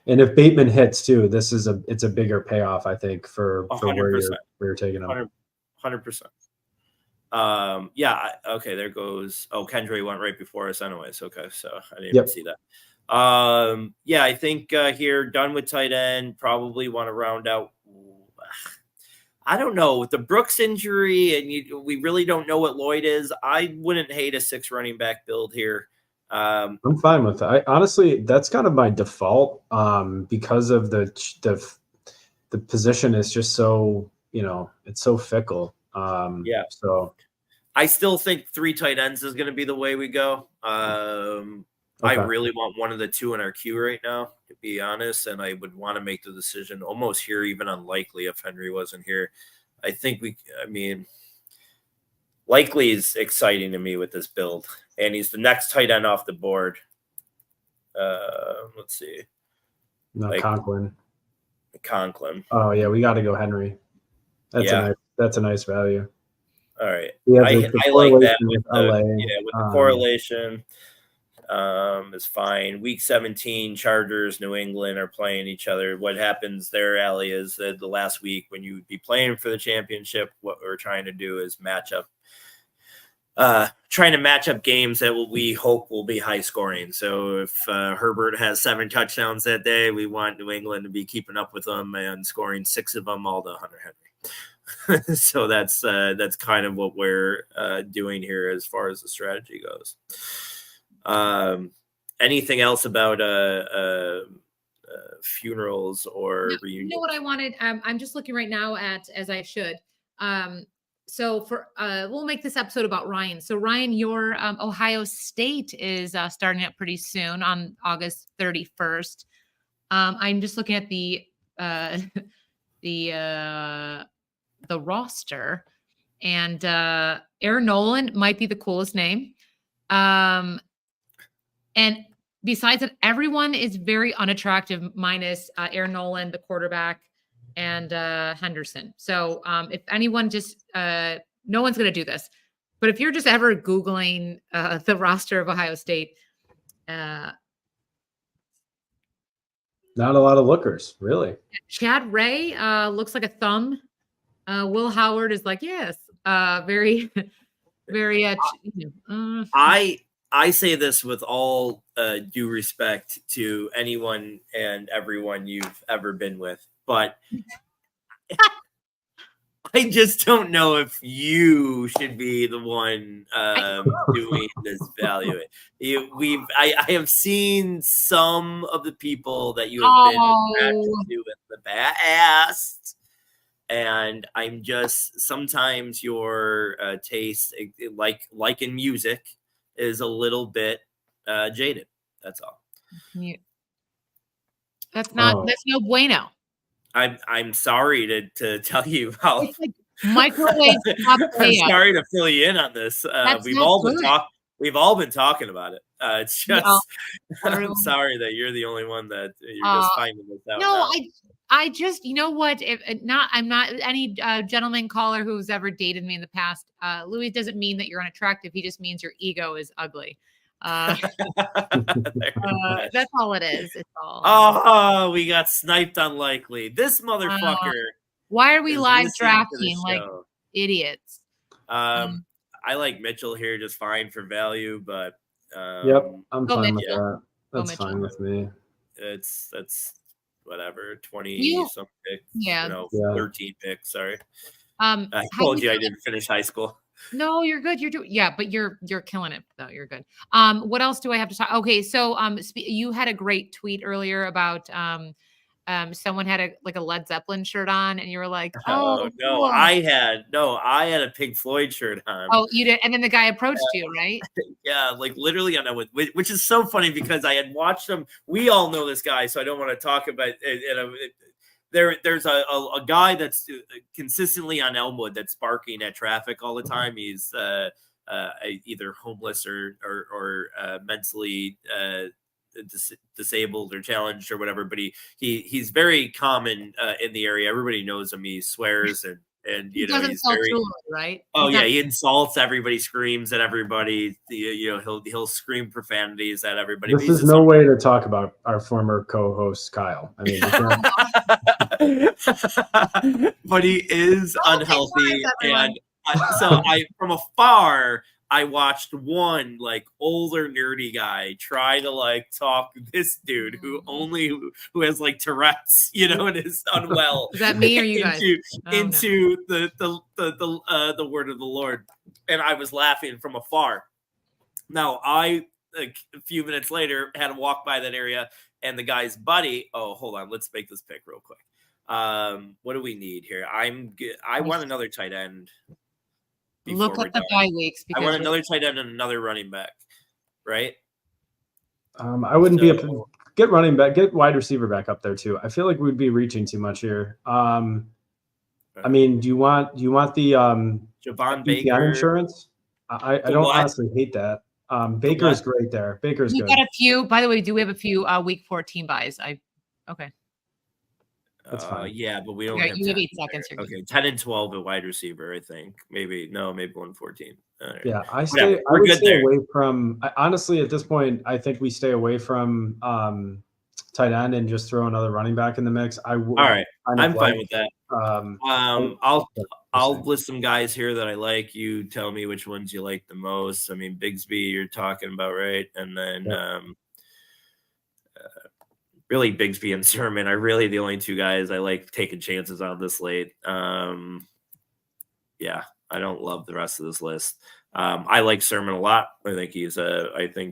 S3: And if Bateman hits too, it's a bigger payoff, I think, for where you're taking him.
S4: 100%. Yeah. Okay. There goes. Oh, Kendra went right before us, anyways. Okay, so I didn't even see that. Yeah, I think here done with tight end. Probably want to round out. I don't know with the Brooks injury, and we really don't know what Lloyd is. I wouldn't hate a 6 running back build here.
S3: I'm fine with that. Honestly, that's kind of my default because of the position is just so it's so fickle.
S4: Yeah.
S3: So
S4: I still think 3 tight ends is going to be the way we go. I really want one of the 2 in our queue right now, to be honest, and I would want to make the decision almost here, even unlikely if Henry wasn't here. I think likely is exciting to me with this build, and he's the next tight end off the board. Let's see.
S3: Conklin.
S4: Oh
S3: yeah, we got to go Henry. That's a nice value.
S4: All right, I like that with the correlation. Is fine. Week 17, Chargers, New England are playing each other. What happens there, Allie, is that the last week when you would be playing for the championship, what we're trying to do is trying to match up games that we hope will be high scoring. So if Herbert has 7 touchdowns that day, we want New England to be keeping up with them and scoring 6 of them, all to Hunter Henry. So that's kind of what we're doing here as far as the strategy goes. Anything else about funerals or reunions?
S1: You know what I wanted? I'm just looking right now at, as I should. So for we'll make this episode about Ryan. So Ryan, your Ohio State is starting up pretty soon on August 31st. I'm just looking at the roster, and Aaron Nolan might be the coolest name. And besides that, everyone is very unattractive, minus Aaron Nolan, the quarterback, and Henderson. So if anyone no one's going to do this, But if you're just ever Googling the roster of Ohio State,
S3: Not a lot of lookers, really.
S1: Chad Ray looks like a thumb. Will Howard is like, yes, very, very.
S4: I say this with all due respect to anyone and everyone you've ever been with, but I just don't know if you should be the one doing this value. I have seen some of the people that you have been attracted to in the past, and I'm just sometimes your taste, like in music, is a little bit jaded. That's all.
S1: That's no bueno.
S4: I'm sorry to tell you how.
S1: It's like microwave.
S4: I'm sorry to fill you in on this. We've all been talking about it. It's just I'm sorry that you're the only one that you're just finding this out.
S1: No, I just, you know what? I'm not any gentleman caller who's ever dated me in the past. Louis doesn't mean that you're unattractive. He just means your ego is ugly. That's all it is. It's all.
S4: Oh, we got sniped unlikely. This motherfucker.
S1: Why are we live drafting like idiots?
S4: I like Mitchell here just fine for value, but
S3: yep, I'm fine with that. That's fine with me.
S4: That's whatever, 20 some picks.
S1: Yeah.
S4: 13 picks. Sorry.
S1: I
S4: told you I didn't finish high school.
S1: No, you're good. You're doing, but you're killing it though. You're good. What else do I have to talk? Okay, so you had a great tweet earlier about someone had a Led Zeppelin shirt on, and you were like,
S4: "Oh no, cool. I had a Pink Floyd shirt on."
S1: Oh, you did, and then the guy approached you, right?
S4: Yeah, like literally on which is so funny because I had watched him. We all know this guy, so I don't want to talk about it. There's a guy that's consistently on Elmwood that's barking at traffic all the time. He's either homeless or mentally disabled or challenged or whatever. But he's very common in the area. Everybody knows him. He swears and he's very
S1: jewelry, right.
S4: Oh yeah, he insults everybody, screams at everybody. He'll scream profanities at everybody.
S3: This is no way to talk about our former co-host Kyle. I mean,
S4: but he is unhealthy, and so from afar I watched one older nerdy guy try to talk this dude who has Tourette's, and is unwell.
S1: Is that me or you guys?
S4: Into the word of the Lord, and I was laughing from afar. Now a few minutes later had to walk by that area, and the guy's buddy. Oh, hold on, let's make this pick real quick. What do we need here? I want another tight end.
S1: Look at the bye weeks.
S4: I want another tight end and another running back, right?
S3: I wouldn't be get running back, get wide receiver back up there too. I feel like we'd be reaching too much here. I mean, do you want the
S4: Javon Baker
S3: insurance? I don't honestly hate that. Baker's great there. Baker's good.
S1: Got a few. By the way, do we have a few week 14 buys? Okay.
S3: That's fine.
S4: Yeah, but we don't have 8 seconds here. Okay, 10 and 12 at wide receiver, I think. Maybe 114. Right.
S3: Yeah, I would stay away from honestly at this point, I think we stay away from tight end and just throw another running back in the mix.
S4: All right. I'm fine with that. I'll list some guys here that I like. You tell me which ones you like the most. I mean, Bigsby you're talking about, right? And then really Bigsby and Sermon are really the only two guys I like taking chances on this late. Yeah, I don't love the rest of this list. I like Sermon a lot. I think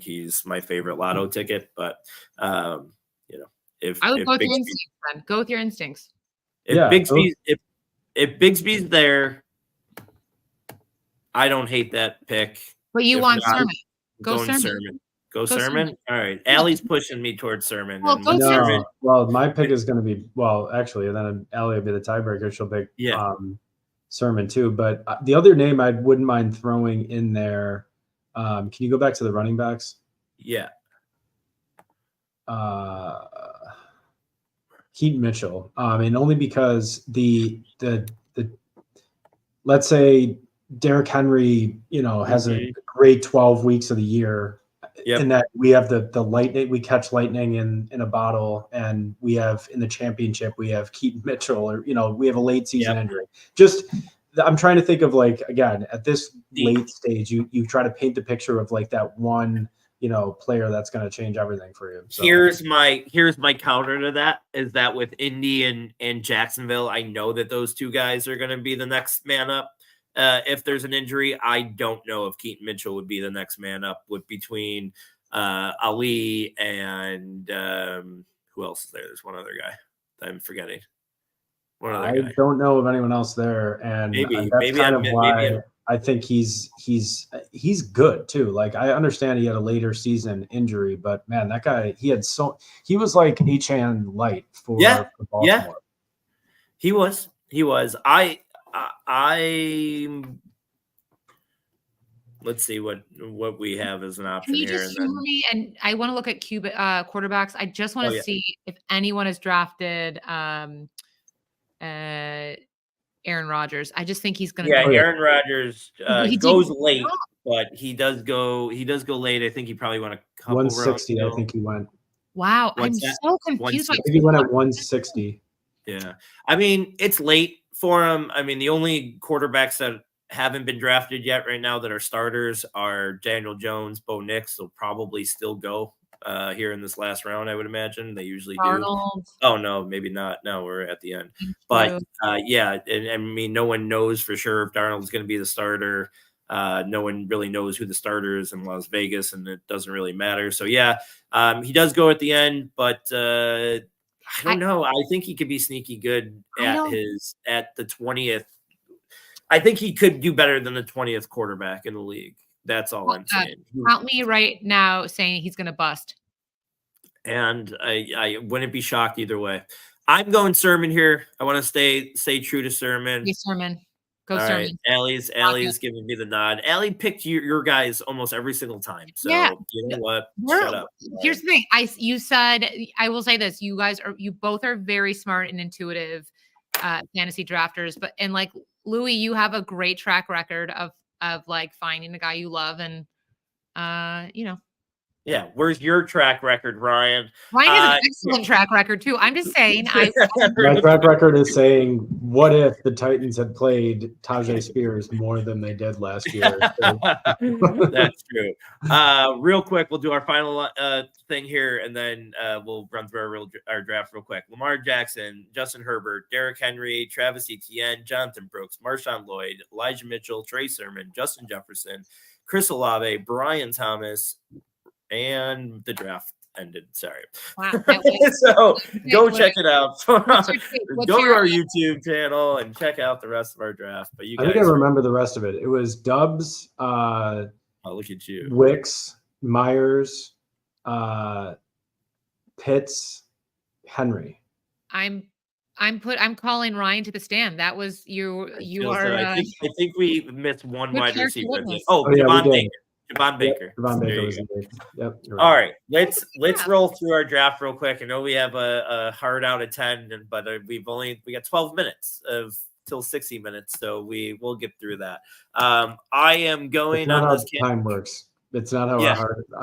S4: he's my favorite lotto ticket, but if
S1: I would go with your instincts, then. Go with your instincts.
S4: If Bigsby's there, I don't hate that pick.
S1: But you want Sermon. Go
S4: Sermon. Go Sermon? All right. Allie's pushing me towards Sermon.
S1: Well, Sermon.
S3: Well, my pick is going to be, actually, and then Allie will be the tiebreaker. She'll pick Sermon too. But the other name I wouldn't mind throwing in there, can you go back to the running backs?
S4: Yeah.
S3: Keaton Mitchell. And only because the let's say Derrick Henry, has a
S4: Mhm.
S3: great 12 weeks of the year.
S4: Yep.
S3: In that we have the lightning, we catch lightning in a bottle, and we have in the championship we have Keaton Mitchell, or we have a late season
S4: Yep.
S3: injury. Just I'm trying to think of, like, again, at this
S4: The-
S3: late stage, you try to paint the picture of like that one player that's going to change everything for you. So
S4: Here's my counter to that, is that with Indy and Jacksonville, I know that those two guys are going to be the next man up. If there's an injury, I don't know if Keaton Mitchell would be the next man up with between Ali and who else is there? There's one other guy that I'm forgetting. One other
S3: I
S4: guy.
S3: don't know of anyone else there, and that's kind of why I think he's good too. Like, I understand he had a later season injury, but man, that guy, he was like H-An light for Baltimore.
S4: Yeah. He was. Let's see what we have as an option
S1: Can you
S4: here.
S1: just humor me? And I want to look at quarterbacks. I just want to see if anyone has drafted Aaron Rodgers. I just think he's going to go.
S4: Aaron Rodgers goes late, but he does go late. I think he probably went a couple
S3: 160,
S4: rounds.
S3: I think he went.
S1: Wow, I'm so confused.
S3: I think he went at 160.
S4: Yeah. I mean, it's late for him. I mean, the only quarterbacks that haven't been drafted yet right now that are starters are Daniel Jones, Bo Nix. They'll probably still go here in this last round, I would imagine. They usually do. Oh, no, maybe not. No, we're at the end. But yeah, and I mean, no one knows for sure if Darnold's going to be the starter. No one really knows who the starter is in Las Vegas, and it doesn't really matter. So yeah, he does go at the end, but I don't know. I think he could be sneaky good at the 20th. I think he could do better than the 20th quarterback in the league. That's all I'm saying.
S1: Count me right now saying he's going to bust.
S4: And I wouldn't be shocked either way. I'm going Sermon here. I want to stay true to Sermon.
S1: Hey, Sermon. Go
S4: all
S1: Sermon.
S4: Right. Allie's giving me the nod. Allie picked your guys almost every single time. So you know what? Shut up.
S1: Here's the thing. You said, I will say this. You both are very smart and intuitive fantasy drafters, and like Louis, you have a great track record of like finding the guy you love, and
S4: Yeah, where's your track record, Ryan?
S1: Ryan has an excellent track record too. I'm just saying.
S3: My track record is saying, what if the Titans had played Tajay Spears more than they did last year?
S4: That's true. Real quick, we'll do our final thing here, and then we'll run through our draft real quick. Lamar Jackson, Justin Herbert, Derrick Henry, Travis Etienne, Jonathan Brooks, Marshawn Lloyd, Elijah Mitchell, Trey Sermon, Justin Jefferson, Chris Olave, Brian Thomas. And the draft ended. Sorry.
S1: Wow.
S4: So go check it out. Go to our YouTube channel and check out the rest of our draft. But
S3: I think I remember the rest of it. It was Dubs.
S4: Oh, look at you.
S3: Wicks, Myers, Pitts, Henry.
S1: I'm calling Ryan to the stand. That was you. You are.
S4: I think we missed one wide receiver.
S3: Devon Baker.
S4: Devon Baker.
S3: Devon Baker was Yep.
S4: Right. All right, let's roll through our draft real quick. I know we have a hard out of 10, but we got 12 minutes till 60 minutes, so we'll get through that. I am going on this.
S3: Time works. It's not how a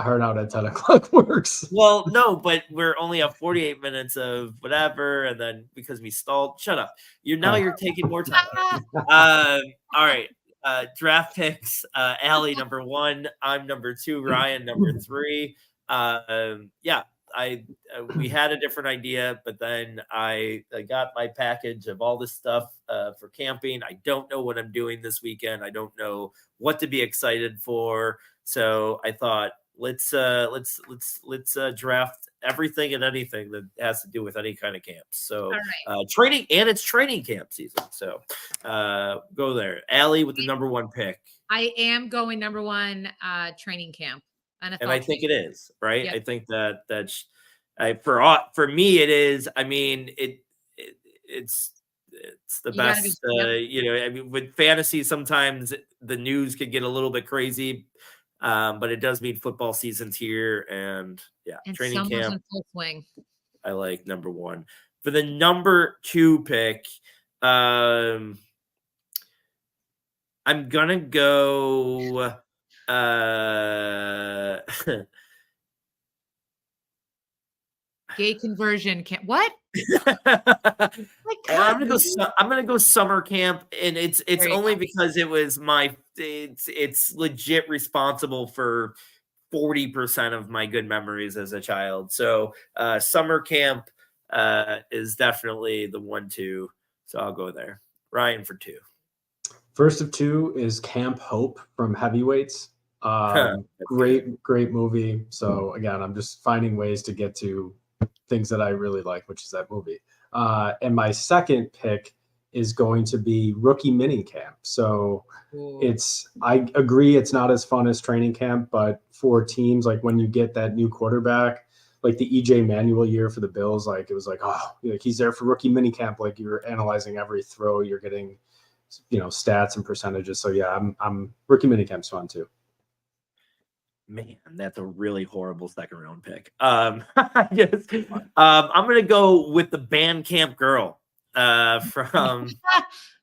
S3: hard out at 10 o'clock works.
S4: Well, no, but we're only at 48 minutes of whatever, and then because we stalled, shut up. You're taking more time. All right. Draft picks, Allie number 1, I'm number 2, Ryan number 3. We had a different idea, but then I got my package of all this stuff for camping. I don't know what I'm doing this weekend. I don't know what to be excited for. So I thought let's draft everything and anything that has to do with any kind of camps. So training, and it's training camp season. So go there. Allie with the number 1 pick.
S1: I am going number 1 training camp.
S4: NFL and I think it is, right? Yep. I think that's for me it is. I mean, it's the best. I mean, with fantasy, sometimes the news could get a little bit crazy. But it does mean football season's here, and training camp. In full swing. I like number 1 for the number 2 pick. I I'm gonna go. Uh,
S1: Gay conversion can't. What? My
S4: And
S1: God.
S4: I'm gonna go summer camp, and it's
S1: There you
S4: only
S1: go.
S4: because it was it's legit responsible for 40% of my good memories as a child. So summer camp is definitely the 1-2. So I'll go there. Ryan for 2.
S3: First of 2 is Camp Hope from Heavyweights.
S4: That's
S3: Great movie. So again, I'm just finding ways to get to things that I really like, which is that movie. And my second pick is going to be Rookie Mini Camp. So I agree it's not as fun as training camp, but for teams, like when you get that new quarterback, like the EJ Manuel year for the Bills, like it was like, oh, like he's there for rookie mini camp. Like you're analyzing every throw, you're getting, stats and percentages. So yeah, I'm rookie mini camp's fun too.
S4: Man, that's a really horrible second round pick. I'm gonna go with the band camp girl from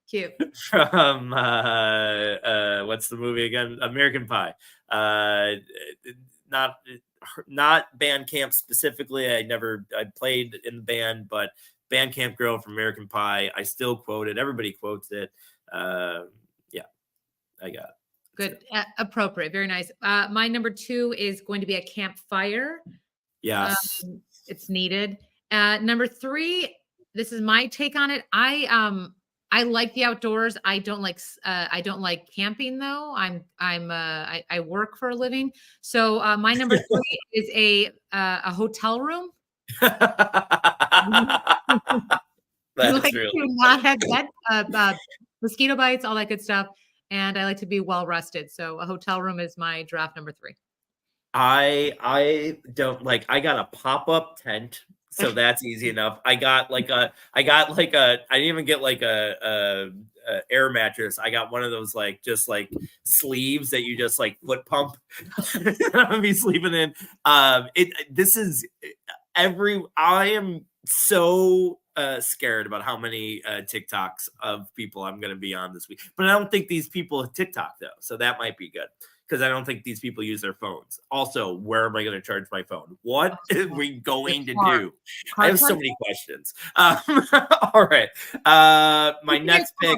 S1: Cute.
S4: from what's the movie again? American Pie. Not band camp specifically. I played in the band, but band camp girl from American Pie. I still quote it. Everybody quotes it. Yeah, I got it.
S1: Good. Appropriate. Very nice. My number 2 is going to be a campfire.
S4: Yes.
S1: It's needed. Number 3, this is my take on it. I like the outdoors. I don't like camping though. I work for a living. So my number 3 is a hotel room.
S4: That's
S1: like
S4: really
S1: to not have that mosquito bites, all that good stuff. And I like to be well rested. So a hotel room is my draft number 3.
S4: I don't like. I got a pop up tent, so that's easy enough. I didn't even get like a air mattress. I got one of those just sleeves that you just foot pump. I'm gonna be sleeping in. I am so scared about how many TikToks of people I'm going to be on this week. But I don't think these people have TikTok though, so that might be good because I don't think these people use their phones. Also, where am I going to charge my phone? What are we going to do? I have so many questions. All right. My next pick.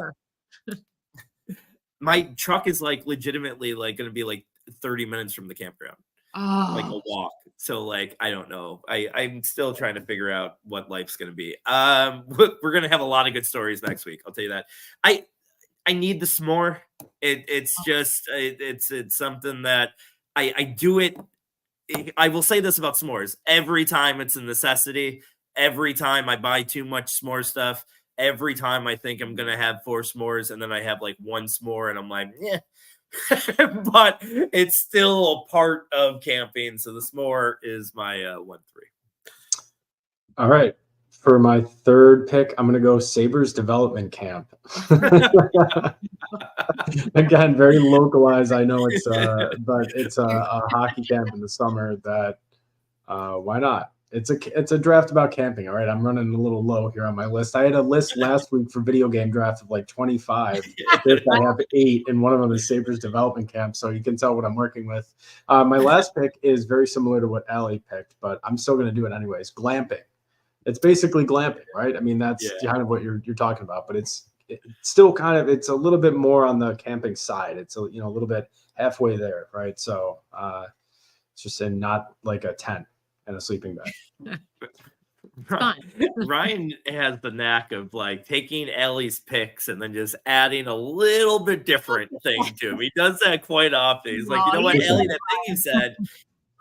S4: My truck is legitimately going to be 30 minutes from the campground. Like a walk. So I don't know. I'm still trying to figure out what life's gonna be. We're gonna have a lot of good stories next week. I'll tell you that. I need the s'more. It's something that I do it. I will say this about s'mores. Every time it's a necessity. Every time I buy too much s'more stuff. Every time I think I'm gonna have 4 s'mores and then I have one s'more and I'm like, yeah. But it's still a part of camping. So the s'more is my 1-3.
S3: All right. For my third pick, I'm going to go Sabres Development Camp. Again, very localized. I know but it's a hockey camp in the summer that why not? It's a draft about camping. All right. I'm running a little low here on my list. I had a list last week for video game draft of 25. This I have 8, and one of them is Sabres Development Camp. So you can tell what I'm working with. My last pick is very similar to what Allie picked, but I'm still going to do it anyways. Glamping. It's basically glamping, right? I mean, that's kind of what you're talking about, but it's still kind of, it's a little bit more on the camping side. It's a little bit halfway there, right? So it's just not like a tent and a sleeping bag.
S4: Ryan has the knack of taking Ellie's picks and then just adding a little bit different thing to him. He does that quite often. He's like, you know what, Ellie, that thing you said.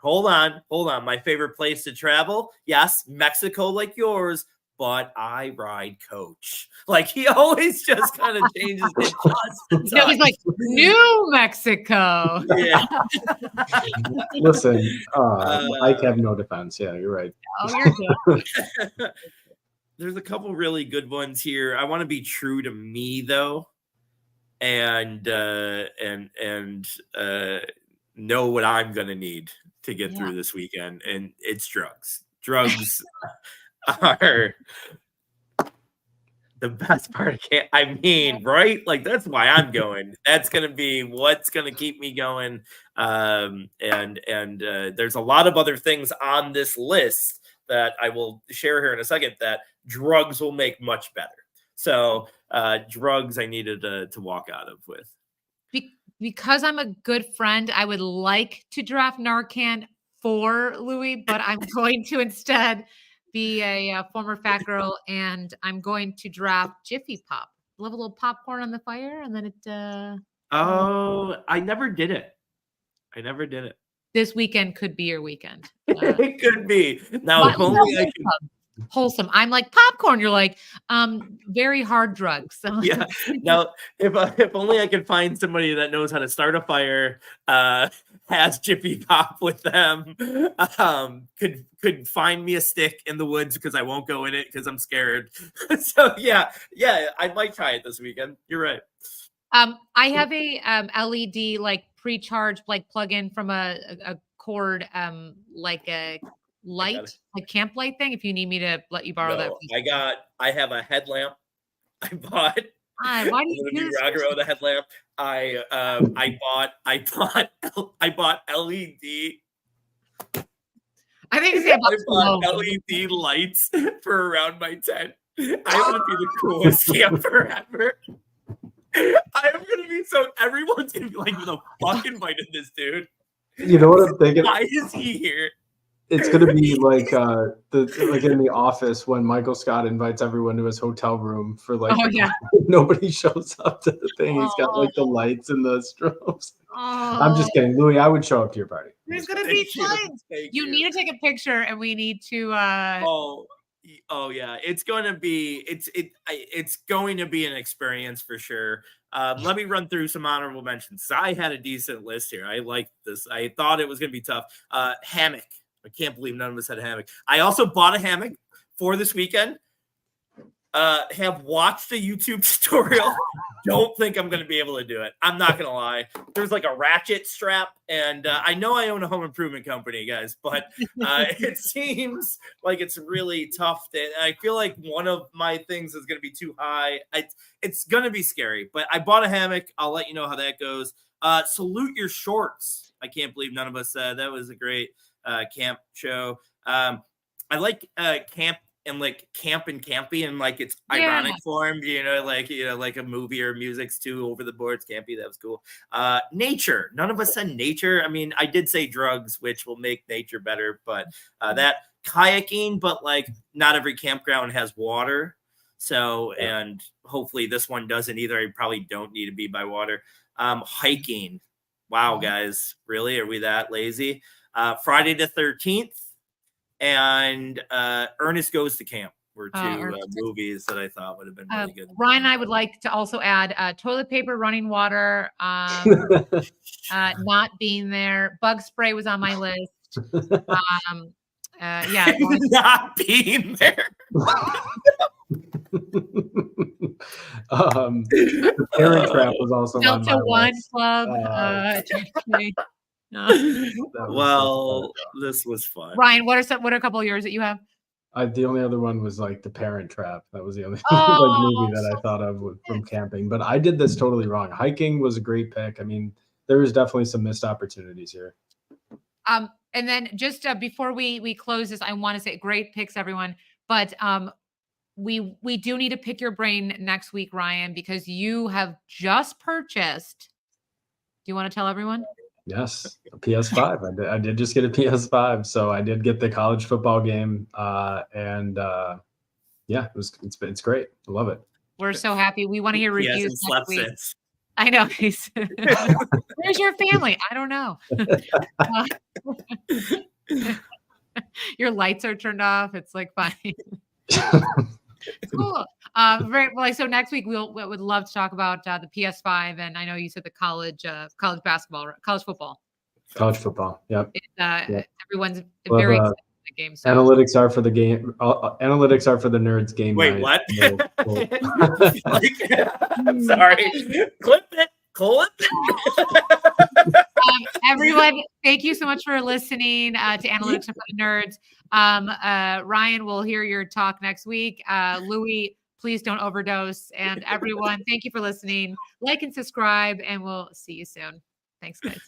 S4: Hold on. My favorite place to travel? Yes, Mexico like yours, but I ride coach. He always just kind of changes it just
S1: No, he's like, New Mexico.
S4: Yeah.
S3: Listen, I have no defense. Yeah, you're right.
S1: Oh, you're good.
S4: There's a couple really good ones here. I want to be true to me though, and know what I'm gonna need to get through this weekend, and it's drugs. Drugs are the best part I mean, right? Like that's why I'm going. That's gonna be what's gonna keep me going. And there's a lot of other things on this list that I will share here in a second that drugs will make much better. So drugs I needed to walk out of with.
S1: Because I'm a good friend, I would like to draft Narcan for Louis, but I'm going to instead be a former fat girl, and I'm going to draft Jiffy Pop. Love a little popcorn on the fire, and then it.
S4: Oh, I never did it.
S1: This weekend could be your weekend.
S4: It could be. Now, if only I could.
S1: Wholesome. I'm like popcorn. You're like, very hard drugs. So
S4: Yeah. Now, if only I could find somebody that knows how to start a fire, has Jiffy Pop with them, could find me a stick in the woods because I won't go in it because I'm scared. So yeah, I might try it this weekend. You're right.
S1: I have a LED like pre-charged like plug-in from a cord like a light, like camp light thing. If you need me to let you borrow that.
S4: I have a headlamp. I bought.
S1: Why do you do this?
S4: With a headlamp. I bought LED.
S1: I think it's
S4: bought LED lights for around my tent. I'm gonna be the coolest camper ever. I'm gonna be everyone's gonna be like, "Who the fuck invited this dude?"
S3: You know what I'm thinking?
S4: Why is he here?
S3: It's gonna be like like in The Office when Michael Scott invites everyone to his hotel room for like nobody shows up to the thing. He's got like the lights and the strobes. I'm just kidding, Louis. I would show up to your party.
S1: There's gonna be fun. You need to take a picture, and we need to.
S4: Oh yeah, it's going to be an experience for sure. Let me run through some honorable mentions. I had a decent list here. I liked this. I thought it was going to be tough. Hammock. I can't believe none of us had a hammock. I also bought a hammock for this weekend. Have watched a YouTube tutorial. Don't think I'm going to be able to do it. I'm not going to lie. There's like a ratchet strap, and I know I own a home improvement company, guys, but it seems like it's really tough. I feel like one of my things is going to be too high. It's going to be scary, but I bought a hammock. I'll let you know how that goes. Salute your shorts. I can't believe none of us said that was a great camp show. I like camp and like camp and campy and like its ironic form, like a movie or music's too over the boards campy. That was cool. Nature. None of us said nature. I mean, I did say drugs, which will make nature better, but that kayaking, but like not every campground has water. So, and hopefully this one doesn't either. I probably don't need to be by water. Hiking. Wow, guys, really? Are we that lazy? Friday the 13th and Ernest Goes to Camp were two movies that I thought would have been really good.
S1: Ryan and I would like to also add toilet paper, running water, not being there. Bug spray was on my list.
S4: Not being there.
S3: The Parent Trap was also on my
S1: One
S3: list.
S1: Club.
S4: Well, this was fun.
S1: Ryan, what are a couple of yours that you have?
S3: The only other one was like The Parent Trap. That was the only movie that I thought of from camping. But I did this totally wrong. Hiking was a great pick. I mean, there was definitely some missed opportunities here.
S1: And then just before we close this, I want to say great picks, everyone. But we do need to pick your brain next week, Ryan, because you have just purchased. Do you want to tell everyone?
S3: Yes, a PS5. I did just get a PS5, so I did get the college football game, and it's great. I love it.
S1: We're so happy. We want to hear reviews next week.
S4: Since.
S1: I know. Where's your family? I don't know. Your lights are turned off. It's like fine. Cool. So next week we would love to talk about the PS5, and I know you said the college basketball, college football.
S3: College football. Yep.
S1: Everyone's very excited for the game. So.
S3: Analytics are for the game. Analytics are for the nerds. Game.
S4: Wait,
S3: night.
S4: What? I'm sorry. Clip it.
S1: Everyone, thank you so much for listening to Analytics for the Nerds. Ryan, we'll hear your talk next week. Louis, Please don't overdose. And everyone, thank you for listening. Like and subscribe, and we'll see you soon. Thanks, guys.